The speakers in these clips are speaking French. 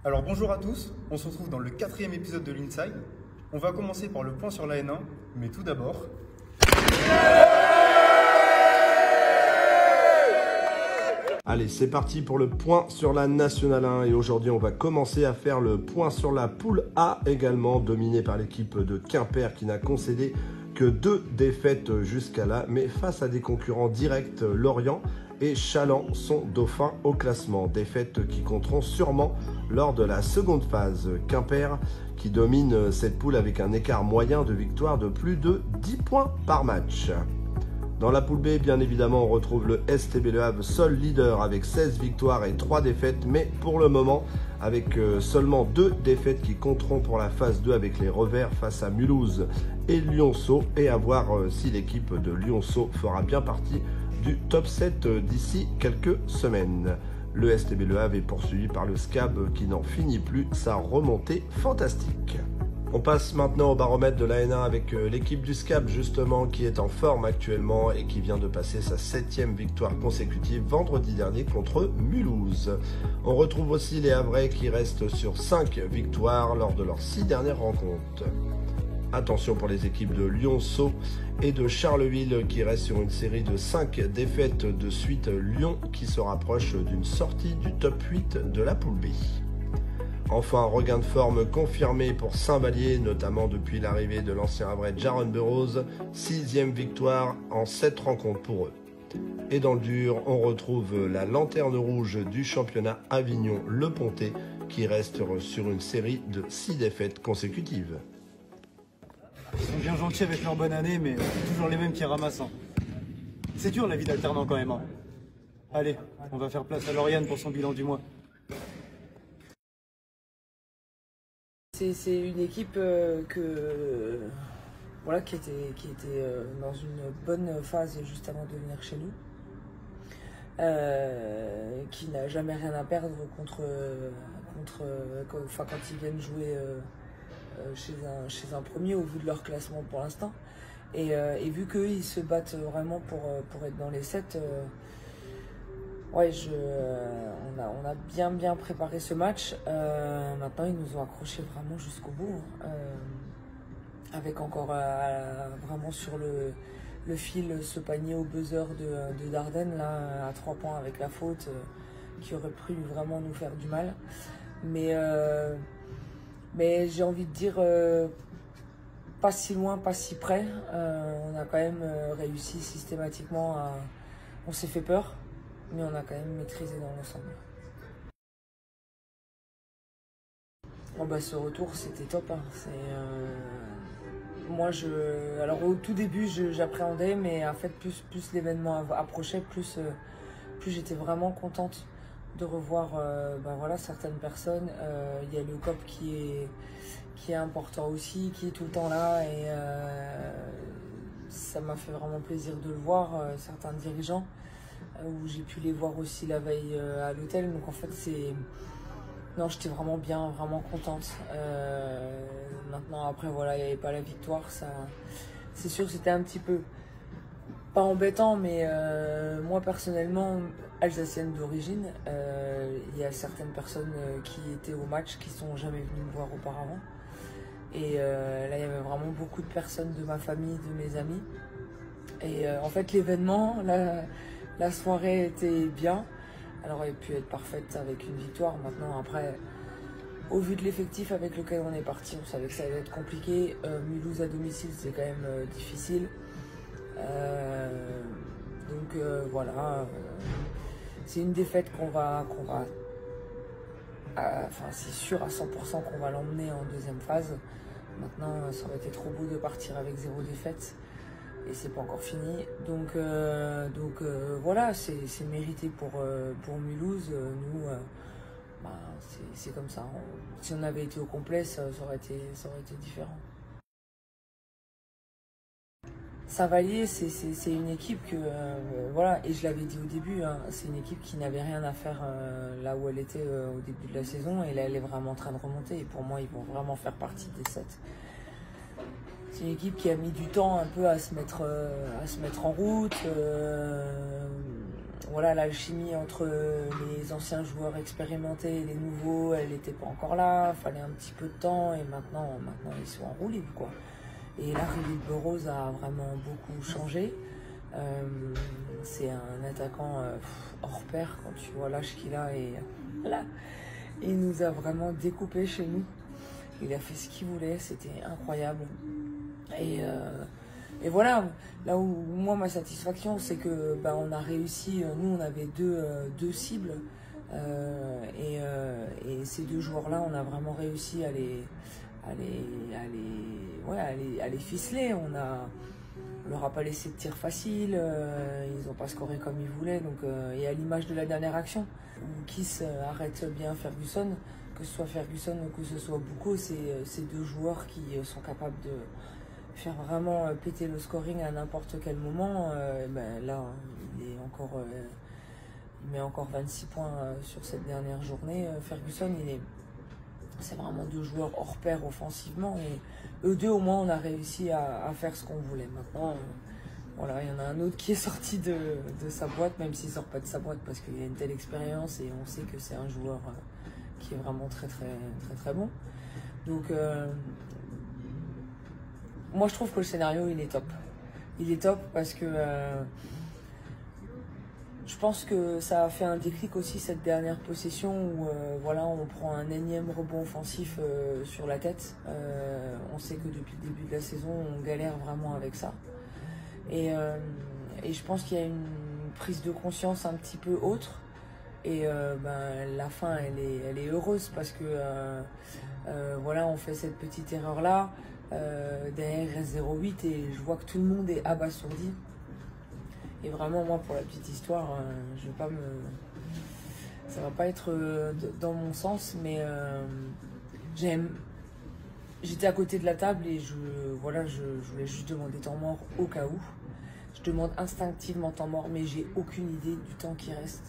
Alors bonjour à tous, on se retrouve dans le 4e épisode de l'Inside. On va commencer par le point sur la N1, mais tout d'abord... Allez, c'est parti pour le point sur la Nationale 1 et aujourd'hui on va commencer à faire le point sur la poule A, également dominée par l'équipe de Quimper qui n'a concédé que 2 défaites jusqu'à là, mais face à des concurrents directs, Lorient et Chaland sont dauphins au classement. Défaites qui compteront sûrement lors de la seconde phase. Quimper qui domine cette poule avec un écart moyen de victoire de plus de 10 points par match. Dans la poule B, bien évidemment, on retrouve le STB Le Havre, seul leader avec 16 victoires et 3 défaites, mais pour le moment, avec seulement 2 défaites qui compteront pour la phase 2 avec les revers face à Mulhouse et Lionceau, et à voir si l'équipe de Lionceau fera bien partie du top 7 d'ici quelques semaines. Le STB Le Havre est poursuivi par le SCAB qui n'en finit plus sa remontée fantastique. On passe maintenant au baromètre de la N1 avec l'équipe du SCAB justement qui est en forme actuellement et qui vient de passer sa 7e victoire consécutive vendredi dernier contre Mulhouse. On retrouve aussi les Havrais qui restent sur 5 victoires lors de leurs 6 dernières rencontres. Attention pour les équipes de Lionceau et de Charleville qui restent sur une série de 5 défaites de suite. Lyon qui se rapproche d'une sortie du top 8 de la poule B. Enfin, un regain de forme confirmé pour Saint-Vallier, notamment depuis l'arrivée de l'ancien Havrais Jaron Burrows, 6e victoire en 7 rencontres pour eux. Et dans le dur, on retrouve la lanterne rouge du championnat Avignon, Le Pontet, qui reste sur une série de 6 défaites consécutives. Ils sont bien gentils avec leur bonne année, mais toujours les mêmes qui ramassent. C'est dur la vie d'alternant quand même. Allez, on va faire place à Lauriane pour son bilan du mois. C'est une équipe qui était dans une bonne phase juste avant de venir chez nous, qui n'a jamais rien à perdre quand ils viennent jouer chez un premier au vu de leur classement pour l'instant. Et vu qu'eux ils se battent vraiment pour être dans les 7, ouais, on a bien préparé ce match. Maintenant, ils nous ont accrochés vraiment jusqu'au bout. Avec encore vraiment sur le fil ce panier au buzzer de Dardenne, là, à 3 points avec la faute, qui aurait pu vraiment nous faire du mal. Mais j'ai envie de dire, pas si loin, pas si près. On a quand même réussi systématiquement à... On s'est fait peur, mais on a quand même maîtrisé dans l'ensemble. Oh bah, ce retour, c'était top. Moi, alors au tout début, j'appréhendais, mais en fait, plus l'événement approchait, plus j'étais vraiment contente de revoir certaines personnes. Il y a le COP qui est important aussi, qui est tout le temps là, et ça m'a fait vraiment plaisir de le voir, certains dirigeants, où j'ai pu les voir aussi la veille à l'hôtel. Donc en fait, non, j'étais vraiment bien, vraiment contente. Maintenant, après, voilà, il n'y avait pas la victoire. C'est sûr que c'était un petit peu, pas embêtant, mais moi personnellement, alsacienne d'origine, il y a certaines personnes qui étaient au match qui sont jamais venues me voir auparavant. Et là, il y avait vraiment beaucoup de personnes de ma famille, de mes amis. Et en fait, l'événement, la soirée était bien. Elle aurait pu être parfaite avec une victoire. Maintenant, après, au vu de l'effectif avec lequel on est parti, on savait que ça allait être compliqué. Mulhouse à domicile, c'est quand même difficile. Donc voilà, c'est une défaite c'est sûr à 100% qu'on va l'emmener en deuxième phase. Maintenant, ça aurait été trop beau de partir avec 0 défaite. Et c'est pas encore fini, donc voilà, c'est mérité pour Mulhouse. Nous, c'est comme ça. Si on avait été au complet, ça aurait été différent. Saint-Vallier, c'est une équipe que voilà, et je l'avais dit au début, hein, c'est une équipe qui n'avait rien à faire là où elle était au début de la saison, et là elle est vraiment en train de remonter. Et pour moi, ils vont vraiment faire partie des 7. C'est une équipe qui a mis du temps un peu à se mettre en route. voilà, l'alchimie entre les anciens joueurs expérimentés et les nouveaux, elle n'était pas encore là. Il fallait un petit peu de temps et maintenant ils sont en roue libre, quoi. Et l'arrivée de Burrows a vraiment beaucoup changé. C'est un attaquant hors pair quand tu vois l'âge qu'il a, et là, il nous a vraiment découpé chez nous. Il a fait ce qu'il voulait, c'était incroyable. Et voilà, là où moi ma satisfaction, c'est que on a réussi. Nous, on avait deux cibles, et ces deux joueurs-là, on a vraiment réussi à les ficeler. On leur a pas laissé de tir facile, ils n'ont pas scoré comme ils voulaient. Donc, et à l'image de la dernière action, où Kiss arrête bien Ferguson, que ce soit Ferguson ou que ce soit Bouko, c'est deux joueurs qui sont capables de faire vraiment péter le scoring à n'importe quel moment. Là, il met encore 26 points sur cette dernière journée. Ferguson, c'est vraiment deux joueurs hors pair offensivement, et eux deux, au moins, on a réussi à faire ce qu'on voulait. Maintenant, voilà, il y en a un autre qui est sorti de sa boîte, même s'il ne sort pas de sa boîte parce qu'il a une telle expérience et on sait que c'est un joueur qui est vraiment très très très très bon. Donc moi je trouve que le scénario il est top. Il est top parce que je pense que ça a fait un déclic aussi cette dernière possession où voilà, on prend un énième rebond offensif sur la tête. On sait que depuis le début de la saison on galère vraiment avec ça. Et je pense qu'il y a une prise de conscience un petit peu autre. Et la fin elle est heureuse parce que voilà, on fait cette petite erreur là, derrière il reste 0,8 et je vois que tout le monde est abasourdi. Et vraiment, moi, pour la petite histoire, je vais pas ça va pas être dans mon sens, mais j'étais à côté de la table et je voulais juste demander temps mort au cas où. Je demande instinctivement temps mort, mais j'ai aucune idée du temps qui reste.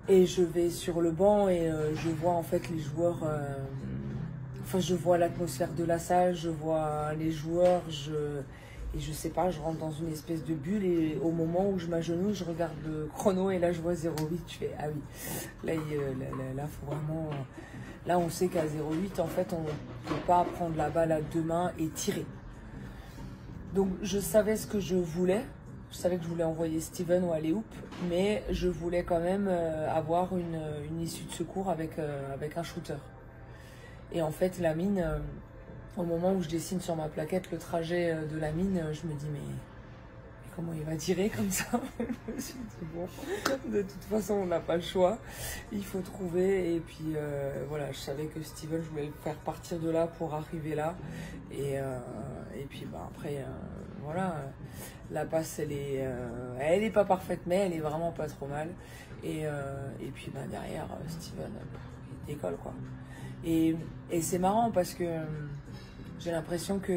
Et je vais sur le banc et je vois en fait les joueurs, je vois l'atmosphère de la salle, je vois les joueurs, et je sais pas, je rentre dans une espèce de bulle et au moment où je m'agenouille, je regarde le chrono et là je vois 0,8, je fais ah oui, là faut vraiment, là on sait qu'à 0,8 en fait on peut pas prendre la balle à deux mains et tirer. Donc je savais ce que je voulais. Je savais que je voulais envoyer Steven ou aller hoop, mais je voulais quand même avoir une issue de secours avec un shooter. Et en fait, la mine, au moment où je dessine sur ma plaquette le trajet de la mine, je me dis mais comment il va tirer comme ça? Je me suis dit bon, de toute façon on n'a pas le choix, il faut trouver. Et puis voilà, je savais que Steven, je voulais le faire partir de là pour arriver là. Et puis après, voilà, la passe elle est pas parfaite, mais elle est vraiment pas trop mal. Et puis derrière, Steven, il décolle quoi. Et c'est marrant parce que j'ai l'impression que,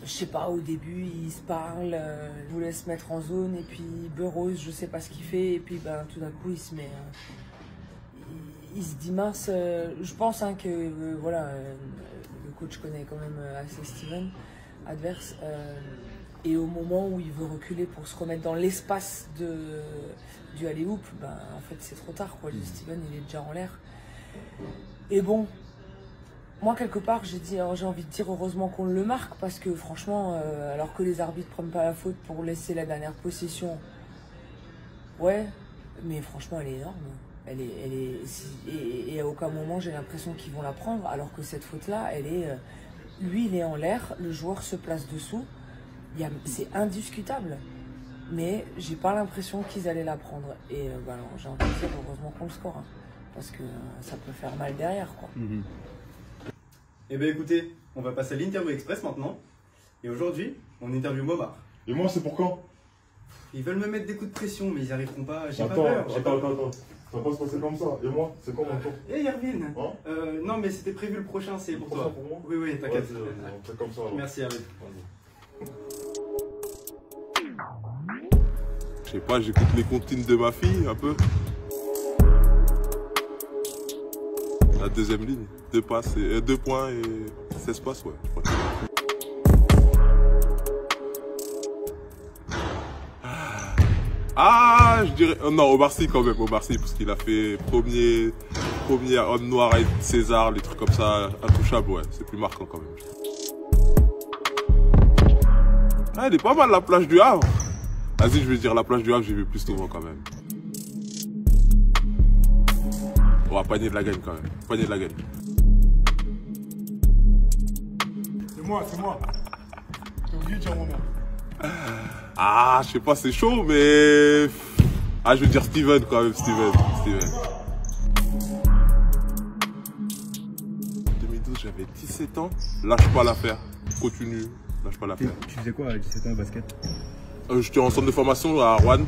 je sais pas, au début ils se parlent, ils voulaient se mettre en zone et puis Burrows, je sais pas ce qu'il fait, et puis tout d'un coup il se met, il se dit mince, je pense que voilà, le coach connaît quand même assez Steven adverse, et au moment où il veut reculer pour se remettre dans l'espace du alley-oop, en fait c'est trop tard quoi, Steven il est déjà en l'air. Et bon, moi quelque part j'ai envie de dire heureusement qu'on le marque, parce que franchement, alors que les arbitres prennent pas la faute pour laisser la dernière possession, ouais, mais franchement elle est énorme. Et à aucun moment j'ai l'impression qu'ils vont la prendre, alors que cette faute là, lui il est en l'air, le joueur se place dessous, c'est indiscutable. Mais j'ai pas l'impression qu'ils allaient la prendre. Et alors, j'ai envie de dire heureusement qu'on le score, hein, parce que ça peut faire mal derrière quoi. Eh bien écoutez, on va passer à l'interview express maintenant. Et aujourd'hui, on interview Momar. Et moi, c'est pour quand? Ils veulent me mettre des coups de pression, mais ils n'y arriveront pas. J'ai pas Attends. Ça va pas se passer comme ça. Et moi, c'est quand mon tour? Hey Yervin, Hein? non mais c'était prévu le prochain, c'est pour Prochain toi. pour moi? Oui, t'inquiète. Ouais, on fait comme ça alors. Merci Yervin. Je sais pas, j'écoute les comptines de ma fille un peu. La deuxième ligne, 2 passes, 2 points et 16 passes, ouais. Je crois. Ah, je dirais... non, Omar Sy quand même, Omar Sy, parce qu'il a fait premier homme noir avec César, les trucs comme ça, intouchable, ouais. C'est plus marquant quand même. Ah, elle est pas mal la plage du Havre. Vas-y, je vais dire la plage du Havre, j'ai vu plus souvent quand même. On va panier de la gagne quand même. Panier de la gagne. C'est moi. J'ai oublié de dire mon nom. Ah, je sais pas, c'est chaud, mais... Ah, je veux dire Steven quand même, Steven. 2012, j'avais 17 ans. Lâche pas l'affaire. Continue, lâche pas l'affaire. Tu faisais quoi à 17 ans au basket? J'étais en centre de formation à Rouen.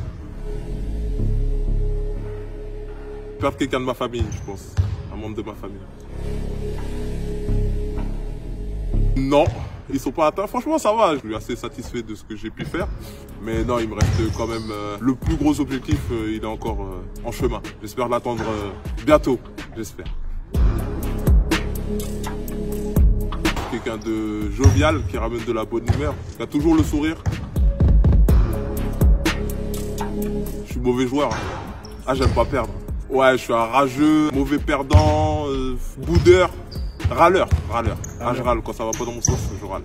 Perdre quelqu'un de ma famille, je pense. Un membre de ma famille. Non, ils sont pas atteints. Franchement, ça va. Je suis assez satisfait de ce que j'ai pu faire. Mais non, il me reste quand même le plus gros objectif. Il est encore en chemin. J'espère l'attendre bientôt. J'espère. Quelqu'un de jovial qui ramène de la bonne humeur, qui a toujours le sourire. Je suis mauvais joueur. Ah, j'aime pas perdre. Ouais, je suis un rageux, mauvais perdant, boudeur, râleur. Ah, je râle. Quand ça va pas dans mon sens, je râle.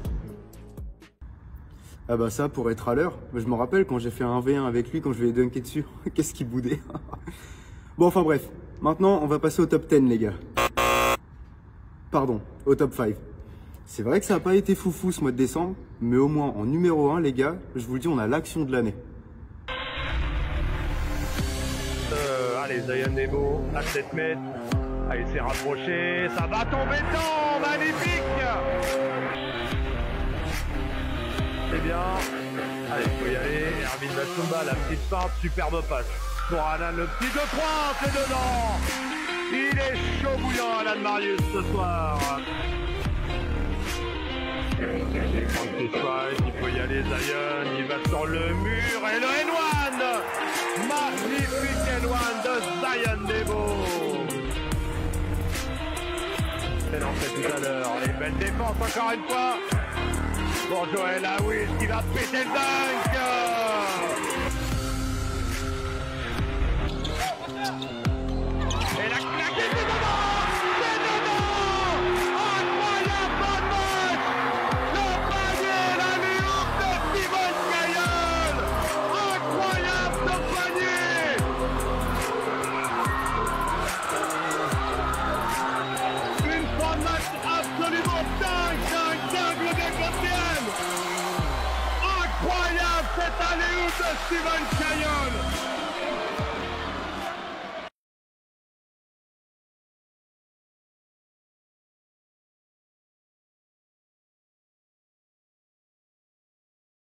Ah bah ça, pour être à l'heure, je me rappelle quand j'ai fait un 1v1 avec lui, quand je lui ai dunké dessus. Qu'est-ce qu'il boudait. Bon, enfin bref. Maintenant, on va passer au top 10, les gars. Pardon, au top 5. C'est vrai que ça n'a pas été foufou ce mois de décembre, mais au moins en numéro 1, les gars, je vous le dis, on a l'action de l'année. Allez, Zion Nebo, à 7 mètres. Allez, c'est rapproché, ça va tomber dedans, magnifique. C'est bien. Allez, il faut y aller. Erwin Batsumba, la petite feinte, superbe passe. Pour Alan, le petit 2-3, c'est dedans. Il est chaud bouillant, Alan Marius, ce soir. Il faut y aller, Zion, il va sur le mur et le N1. Magnifique N1 de Zion Nebo. C'est lancé tout à l'heure, les belles défenses encore une fois. Pour Joël Awis qui va péter le dunk. Et la claque est dedans. C'est dedans. Incroyable bonne match. Le panier, la lutte de Steven Caillol. Incroyable ce panier. Une fin de match absolument dingue le deuxième. Incroyable cette allée-oop de Steven Caillol.